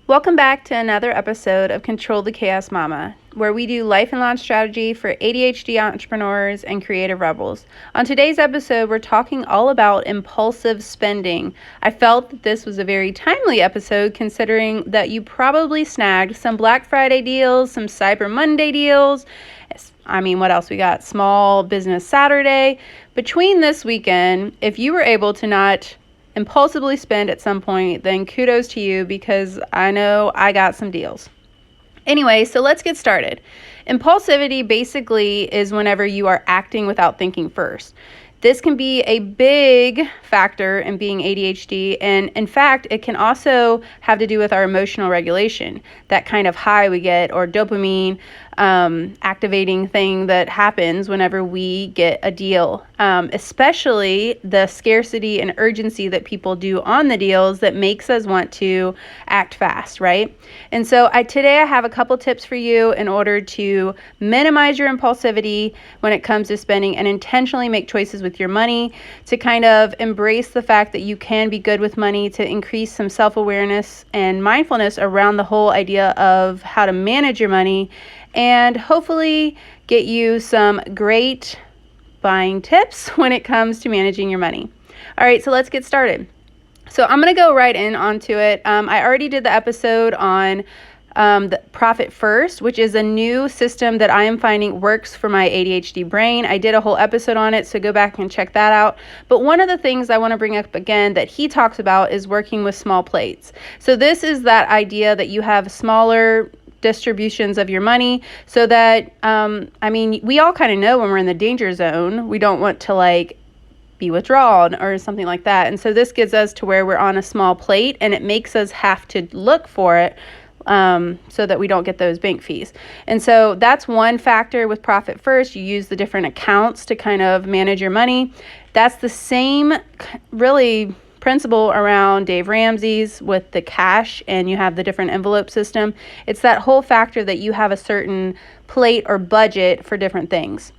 Welcome back to another episode of Control the Chaos Mama, where we do life and launch strategy for ADHD entrepreneurs and creative rebels. On today's episode, we're talking all about impulsive spending. I felt that this was a very timely episode considering that you probably snagged some Black Friday deals, some Cyber Monday deals. What else we got? Small Business Saturday. Between this weekend, if you were able to not impulsively spend at some point, then kudos to you because I know I got some deals. Anyway, so let's get started. Impulsivity basically is whenever you are acting without thinking first. This can be a big factor in being ADHD, and in fact, it can also have to do with our emotional regulation, that kind of high we get, or dopamine activating thing that happens whenever we get a deal, especially the scarcity and urgency that people do on the deals that makes us want to act fast, right? And so today I have a couple tips for you in order to minimize your impulsivity when it comes to spending and intentionally make choices with your money, to kind of embrace the fact that you can be good with money, to increase some self-awareness and mindfulness around the whole idea of how to manage your money, and hopefully get you some great buying tips when it comes to managing your money. All right, so let's get started. So I'm going to go right onto it. I already did the episode on the Profit First, which is a new system that I am finding works for my ADHD brain. I did a whole episode on it, so go back and check that out. But one of the things I want to bring up again that he talks about is working with small plates. So this is that idea that you have smaller distributions of your money so that, we all kind of know when we're in the danger zone, we don't want to be withdrawn or something like that. And so this gets us to where we're on a small plate, and it makes us have to look for it so that we don't get those bank fees. And so that's one factor with Profit First. You use the different accounts to kind of manage your money. That's the same really principle around Dave Ramsey's with the cash, and you have the different envelope system. It's that whole factor that you have a certain plate or budget for different things.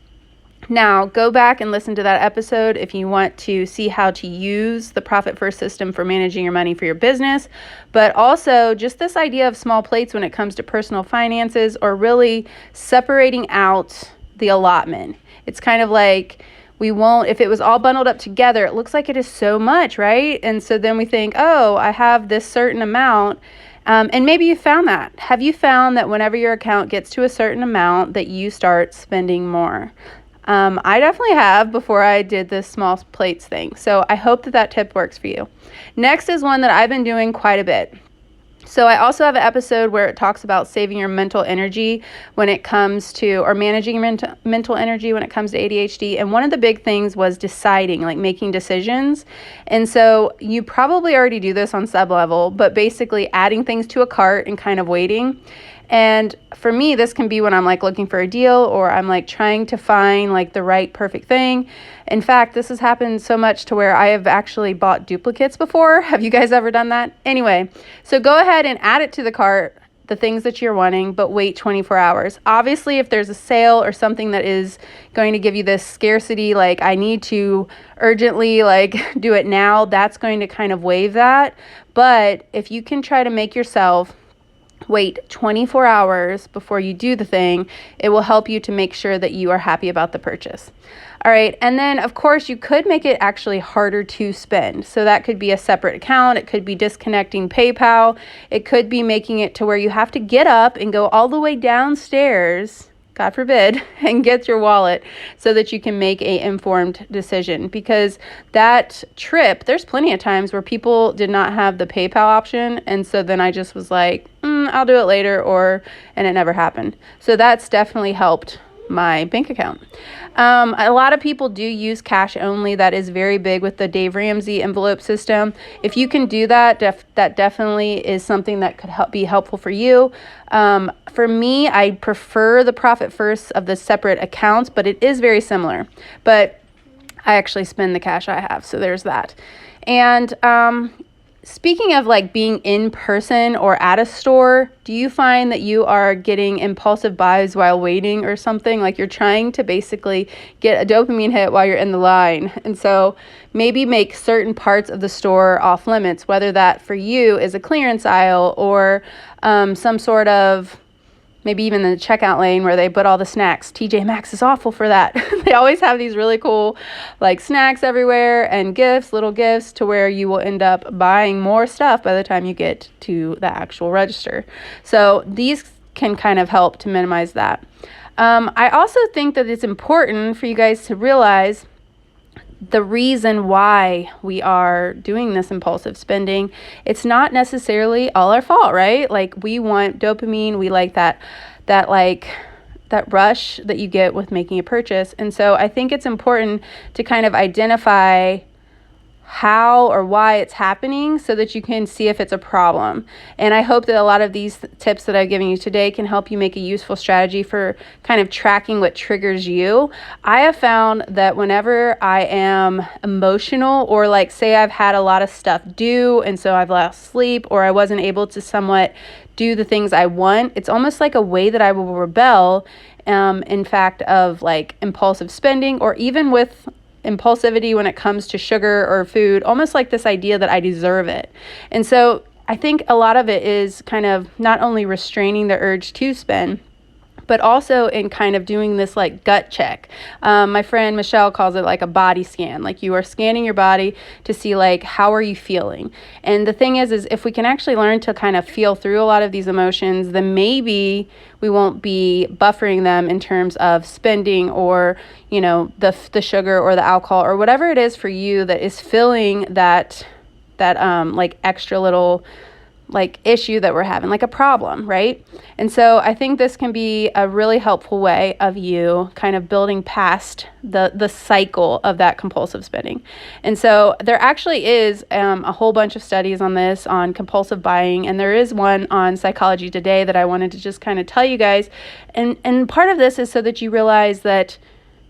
Now, go back and listen to that episode if you want to see how to use the Profit First system for managing your money for your business, but also just this idea of small plates when it comes to personal finances, or really separating out the allotment. It's kind of like, if it was all bundled up together, it looks like it is so much, right? And so then we think, oh, I have this certain amount. And maybe you found that. Have you found that whenever your account gets to a certain amount that you start spending more? I definitely have before I did this small plates thing. So I hope that tip works for you. Next is one that I've been doing quite a bit. So I also have an episode where it talks about saving your mental energy when it comes to, or managing your mental energy when it comes to ADHD. And one of the big things was deciding, making decisions. And so you probably already do this on sub level, but basically adding things to a cart and kind of waiting. And for me, this can be when I'm looking for a deal, or I'm trying to find the right perfect thing. In fact, this has happened so much to where I have actually bought duplicates before. Have you guys ever done that? Anyway, so go ahead and add it to the cart, the things that you're wanting, but wait 24 hours. Obviously, if there's a sale or something that is going to give you this scarcity, I need to urgently do it now, that's going to kind of waive that. But if you can try to make yourself wait 24 hours before you do the thing, it will help you to make sure that you are happy about the purchase. All right, and then of course you could make it actually harder to spend. So that could be a separate account, it could be disconnecting PayPal, it could be making it to where you have to get up and go all the way downstairs, God forbid, and get your wallet so that you can make an informed decision. Because that trip, there's plenty of times where people did not have the PayPal option, and so then I just was like, I'll do it later, and it never happened. So that's definitely helped my bank account. A lot of people do use cash only. That is very big with the Dave Ramsey envelope system. If you can do that, that definitely is something that could be helpful for you. For me, I prefer the Profit First of the separate accounts, but it is very similar. But I actually spend the cash I have, so there's that. And speaking of like being in person or at a store, do you find that you are getting impulsive buys while waiting or something? Like you're trying to basically get a dopamine hit while you're in the line. And so maybe make certain parts of the store off limits, whether that for you is a clearance aisle or some sort of, maybe even the checkout lane where they put all the snacks. TJ Maxx is awful for that. They always have these really cool like snacks everywhere and gifts, little gifts, to where you will end up buying more stuff by the time you get to the actual register. So these can kind of help to minimize that. I also think that it's important for you guys to realize the reason why we are doing this impulsive spending. It's not necessarily all our fault, right? Like we want dopamine. We like that rush that you get with making a purchase. And so I think it's important to kind of identify how or why it's happening so that you can see if it's a problem. And I hope that a lot of these tips that I've given you today can help you make a useful strategy for kind of tracking what triggers you. I have found that whenever I am emotional, or like say I've had a lot of stuff due and so I've lost sleep, or I wasn't able to somewhat do the things I want, it's almost like a way that I will rebel, in fact, of like impulsive spending, or even with impulsivity when it comes to sugar or food, almost like this idea that I deserve it. And so I think a lot of it is kind of not only restraining the urge to spend, but also in kind of doing this like gut check. My friend Michelle calls it like a body scan. Like you are scanning your body to see like, how are you feeling? And the thing is if we can actually learn to kind of feel through a lot of these emotions, then maybe we won't be buffering them in terms of spending or, you know, the sugar or the alcohol or whatever it is for you that is filling that like extra little like issue that we're having, like a problem, right? And so I think this can be a really helpful way of you kind of building past the cycle of that compulsive spending. And so there actually is a whole bunch of studies on this, on compulsive buying, and there is one on Psychology Today that I wanted to just kind of tell you guys. And part of this is so that you realize that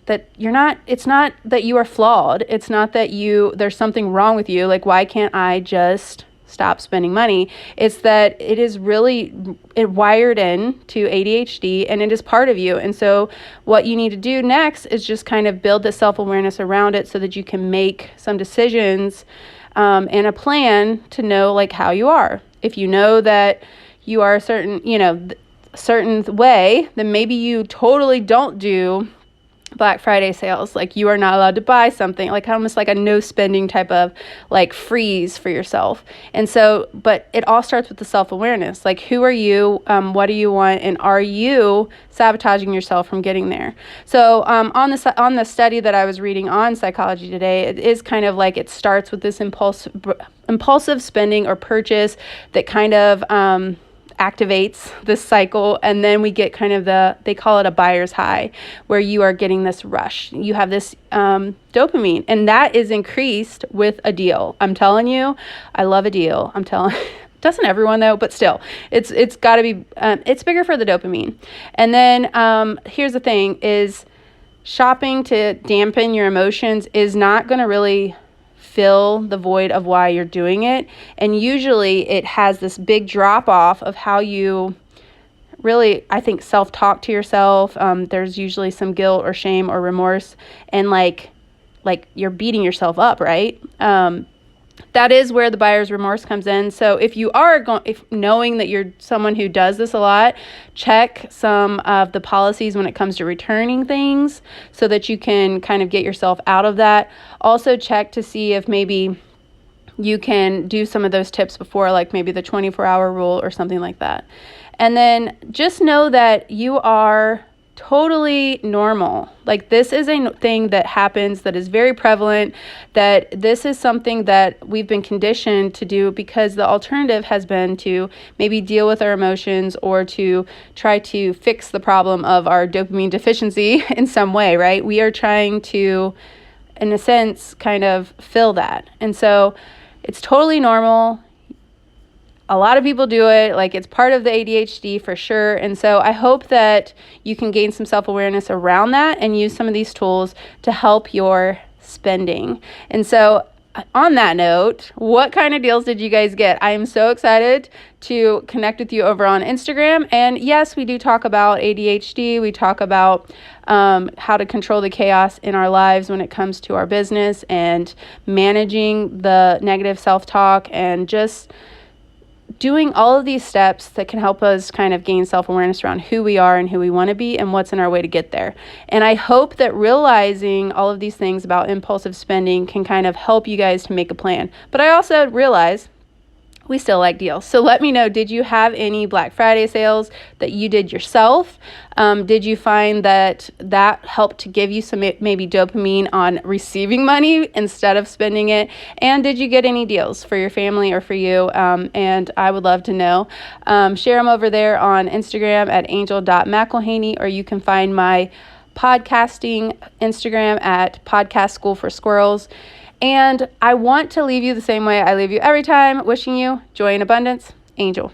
it's not that you are flawed. It's not that there's something wrong with you. Like, why can't I just stop spending money? It's that it is really wired in to ADHD, and it is part of you. And so what you need to do next is just kind of build the self-awareness around it so that you can make some decisions and a plan to know like how you are. If you know that you are a certain way, then maybe you totally don't do Black Friday sales. Like you are not allowed to buy something, like almost like a no spending type of like freeze for yourself. And so, but it all starts with the self-awareness. Like, who are you? What do you want? And are you sabotaging yourself from getting there? So on the study that I was reading on Psychology Today, it is kind of like it starts with this impulsive spending or purchase that kind of activates this cycle, and then we get kind of they call it a buyer's high, where you are getting this rush. You have this dopamine, and that is increased with a deal. I'm telling you, I love a deal. Doesn't everyone though? But still, it's got to be, it's bigger for the dopamine. And then here's the thing is, shopping to dampen your emotions is not going to really fill the void of why you're doing it. And usually it has this big drop off of how you really, I think, self-talk to yourself. There's usually some guilt or shame or remorse, and like you're beating yourself up, right? That is where the buyer's remorse comes in. So if you are knowing that you're someone who does this a lot, check some of the policies when it comes to returning things so that you can kind of get yourself out of that. Also check to see if maybe you can do some of those tips before, like maybe the 24-hour rule or something like that. And then just know that you are totally normal. Like, this is a thing that happens, that is very prevalent, that this is something that we've been conditioned to do, because the alternative has been to maybe deal with our emotions or to try to fix the problem of our dopamine deficiency in some way, right? We are trying to, in a sense, kind of fill that. And so it's totally normal. A lot of people do it, like it's part of the ADHD for sure. And so I hope that you can gain some self-awareness around that and use some of these tools to help your spending. And so on that note, what kind of deals did you guys get? I am so excited to connect with you over on Instagram. And yes, we do talk about ADHD. We talk about how to control the chaos in our lives when it comes to our business and managing the negative self-talk and just doing all of these steps that can help us kind of gain self-awareness around who we are and who we want to be and what's in our way to get there. And I hope that realizing all of these things about impulsive spending can kind of help you guys to make a plan. But I also realize we still like deals. So let me know, did you have any Black Friday sales that you did yourself? Did you find that helped to give you some maybe dopamine on receiving money instead of spending it? And did you get any deals for your family or for you? And I would love to know. Share them over there on Instagram at angel.mcelhaney, or you can find my podcasting Instagram at Podcast School for Squirrels. And I want to leave you the same way I leave you every time, wishing you joy and abundance. Angel.